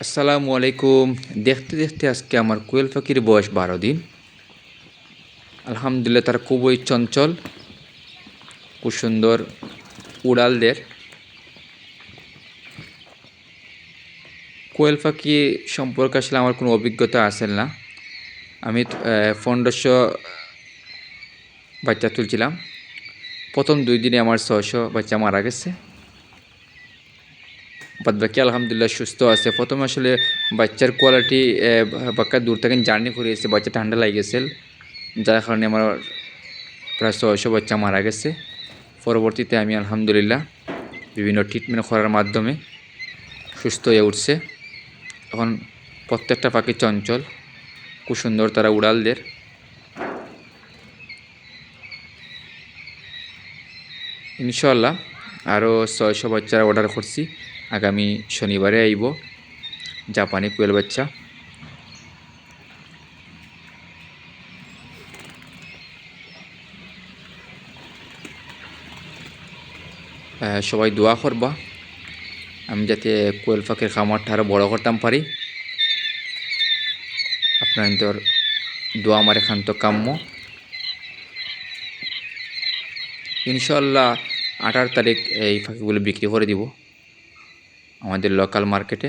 আসসালামু আলাইকুম। দেখতে দেখতে আজকে আমার কোয়েল পাখির বয়স 12 দিন। আলহামদুলিল্লাহ তারা খুবই চঞ্চল, খুব সুন্দর উড়াল দেয়। কোয়েল পাখি সম্পর্কে আসলে আমার কোনো অভিজ্ঞতা আছে না। আমি 1500 বাচ্চা তুলছিলাম। প্রথম 2 দিনে আমার 600 বাচ্চা মারা গেছে। বাদবাকি আলহামদুলিল্লাহ সুস্থ আছে। প্রথমে আসলে বাচ্চার কোয়ালিটি বাক্কা দূর থেকে জার্নি করিয়েছে, বাচ্চা ঠান্ডা লাগে গেছে, যার কারণে আমার প্রায় 600 বাচ্চা মারা গেছে। পরবর্তীতে আমি আলহামদুলিল্লাহ বিভিন্ন ট্রিটমেন্ট করার মাধ্যমে সুস্থ হয়ে উঠছে। এখন প্রত্যেকটা পাখি চঞ্চল, খুব সুন্দর তারা উড়াল দেয়। ইনশাআল্লাহ আরও 600 বাচ্চার অর্ডার করছি, আগামী শনিবারে আইব জাপানি কোয়েল বাচ্চা। সবাই দোয়া করবা আমি যাতে কোয়েল পাখির খামারটা আরও বড় করতাম পারি। আপনাদের দোয়া আমার একান্ত কাম্য। ইনশাআল্লাহ 18 তারিখ এই পাখিগুলো বিক্রি করে দিব আমাদের লোকাল মার্কেটে।